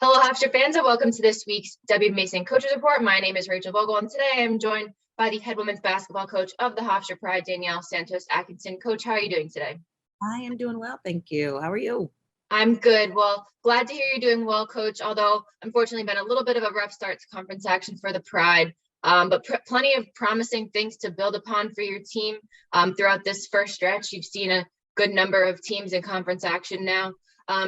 Hello, Hofstra fans, and welcome to this week's WBB Coaches Report. My name is Rachel Vogel, and today I'm joined by the head women's basketball coach of the Hofstra Pride, Danielle Santos Atkinson. Coach, how are you doing today? I am doing well, thank you. How are you? I'm good. Well, glad to hear you're doing well, Coach, although unfortunately been a little bit of a rough start to conference action for the Pride, but plenty of promising things to build upon for your team throughout this first stretch. You've seen a good number of teams in conference action now.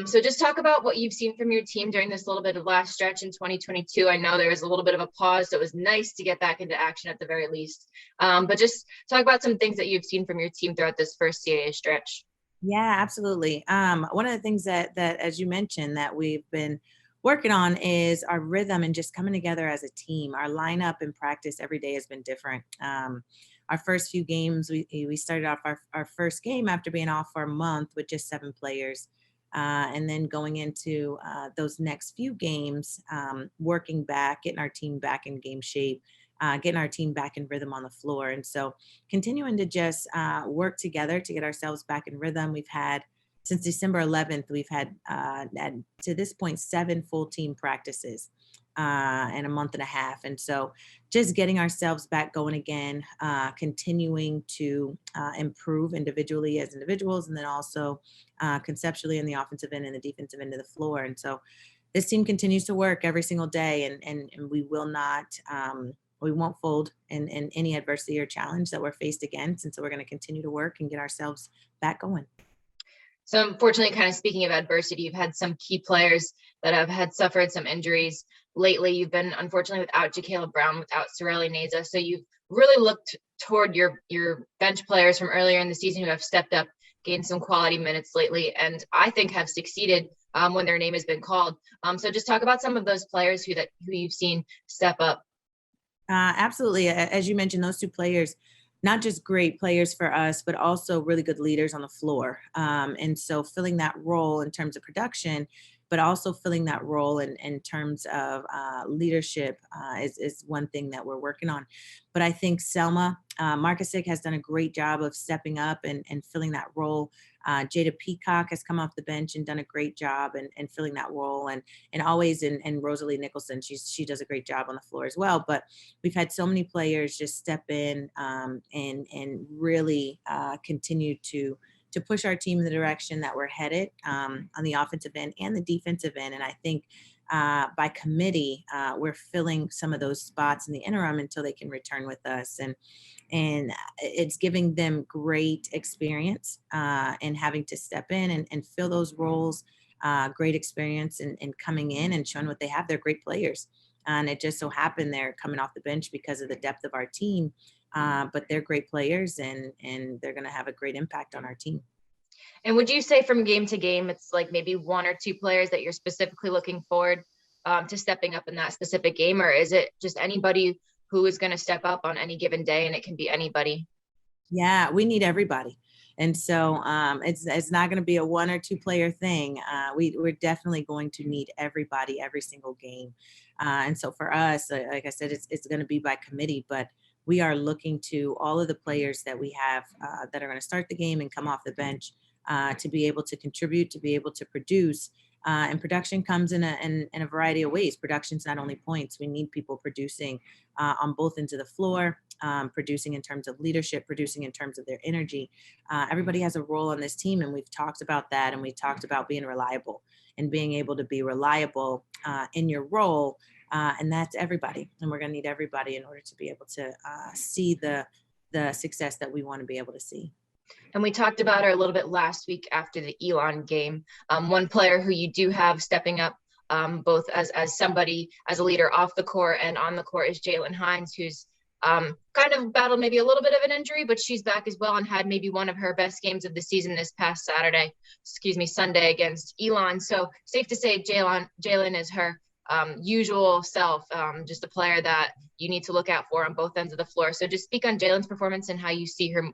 So just talk about what you've seen from your team during this little bit of last stretch in 2022. I know there was a little bit of a pause, so it was nice to get back into action at the very least. But just talk about some things that you've seen from your team throughout this first CAA stretch. Yeah, absolutely. One of the things that as you mentioned that we've been working on is our rhythm and just coming together as a team. Our lineup in practice every day has been different. Our first few games, we started off our first game after being off for a month with just 7 players. And then going into those next few games, working back, getting our team back in game shape, getting our team back in rhythm on the floor. And so continuing to just work together to get ourselves back in rhythm. We've had, since December 11th, we've had to this point 7 full team practices in a month and a half. And so just getting ourselves back going again, continuing to improve individually as individuals, and then also conceptually in the offensive end and the defensive end of the floor. And so this team continues to work every single day, and we will not we won't fold in any adversity or challenge that we're faced against. And so we're going to continue to work and get ourselves back going. So unfortunately, kind of speaking of adversity, you've had some key players that have had suffered some injuries lately. You've been unfortunately without Jacayla Brown, without Sorelli Neza. So you've really looked toward your bench players from earlier in the season who have stepped up, gained some quality minutes lately, and I think have succeeded when their name has been called. So just talk about some of those players who you've seen step up. Absolutely. As you mentioned, those 2 players, not just great players for us, but also really good leaders on the floor. And so filling that role in terms of production, but also filling that role in terms of leadership is one thing that we're working on. But I think Selma Markasic has done a great job of stepping up and filling that role. Jada Peacock has come off the bench and done a great job and filling that role, and always and Rosalie Nicholson, she does a great job on the floor as well. But we've had so many players just step in and really continue to push our team in the direction that we're headed on the offensive end and the defensive end. And I think by committee, we're filling some of those spots in the interim until they can return with us. And it's giving them great experience and having to step in and fill those roles, great experience and coming in and showing what they have. They're great players. And it just so happened they're coming off the bench because of the depth of our team. But they're great players and they're going to have a great impact on our team. And would you say from game to game, it's like maybe 1 or 2 players that you're specifically looking forward to stepping up in that specific game? Or is it just anybody who is going to step up on any given day, and it can be anybody? Yeah, we need everybody. And so it's not going to be a 1 or 2 player thing. We're definitely going to need everybody every single game. And so for us, like I said, it's going to be by committee, but we are looking to all of the players that we have that are going to start the game and come off the bench to be able to contribute, to be able to produce. And production comes in a variety of ways. Production's not only points. We need people producing on both ends of the floor, producing in terms of leadership, producing in terms of their energy. Everybody has a role on this team, and we've talked about that, and we talked about being reliable and being able to be reliable in your role. And that's everybody. And we're going to need everybody in order to be able to see the success that we want to be able to see. And we talked about her a little bit last week after the Elon game. One player who you do have stepping up both as somebody, as a leader off the court and on the court, is Jalen Hines, who's kind of battled maybe a little bit of an injury, but she's back as well and had maybe one of her best games of the season this past Sunday against Elon. So safe to say Jalen is her usual self, just a player that you need to look out for on both ends of the floor. So just speak on Jalen's performance and how you see her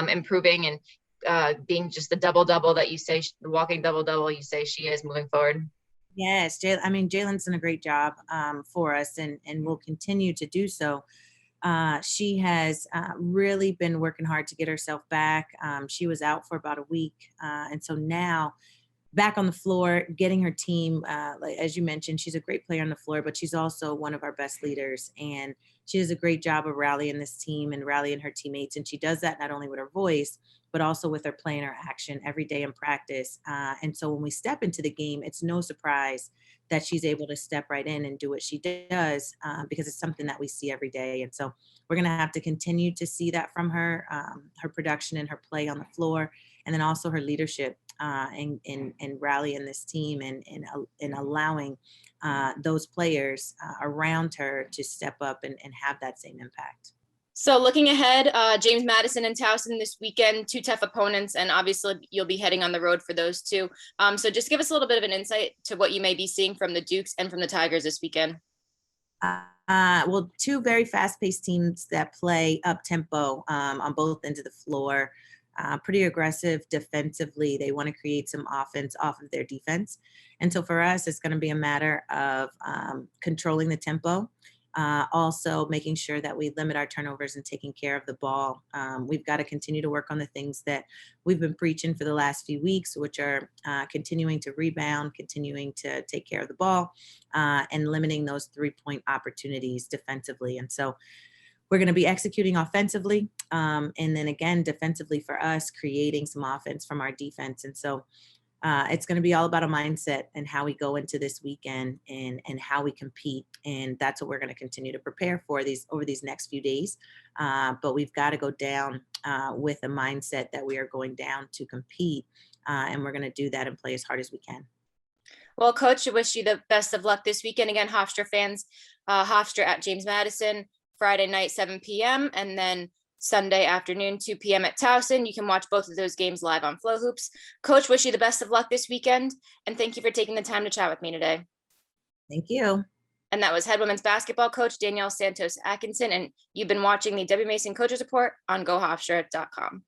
improving and being just the double-double that you say, the walking double-double you say she is moving forward. Yes, Jalen's done a great job for us and will continue to do so. She has really been working hard to get herself back. She was out for about a week. And so now back on the floor, getting her team, like, as you mentioned, she's a great player on the floor, but she's also one of our best leaders. And she does a great job of rallying this team and rallying her teammates. And she does that not only with her voice, but also with her play and her action every day in practice. And so when we step into the game, it's no surprise that she's able to step right in and do what she does, because it's something that we see every day. And so we're going to have to continue to see that from her, her production and her play on the floor, and then also her leadership, and rallying this team, and allowing those players around her to step up and have that same impact. So looking ahead, James Madison and Towson this weekend, two tough opponents, and obviously you'll be heading on the road for those two. So just give us a little bit of an insight to what you may be seeing from the Dukes and from the Tigers this weekend. Well, two very fast-paced teams that play up-tempo on both ends of the floor. Pretty aggressive defensively. They want to create some offense off of their defense. And so for us, it's going to be a matter of controlling the tempo, also making sure that we limit our turnovers and taking care of the ball. We've got to continue to work on the things that we've been preaching for the last few weeks, which are continuing to rebound, continuing to take care of the ball, and limiting those 3-point opportunities defensively. And so we're going to be executing offensively, and then again, defensively for us, creating some offense from our defense. And so it's going to be all about a mindset and how we go into this weekend, and how we compete. And that's what we're going to continue to prepare for over these next few days. But we've got to go down with a mindset that we are going down to compete, and we're going to do that and play as hard as we can. Well, Coach, I wish you the best of luck this weekend. Again, Hofstra fans, Hofstra at James Madison, Friday night, 7 p.m. and then Sunday afternoon, 2 p.m. at Towson. You can watch both of those games live on Flow Hoops. Coach, wish you the best of luck this weekend, and thank you for taking the time to chat with me today. Thank you. And that was head women's basketball coach Danielle Santos Atkinson, and you've been watching the W Mason Coaches Report on GoHofstra.com.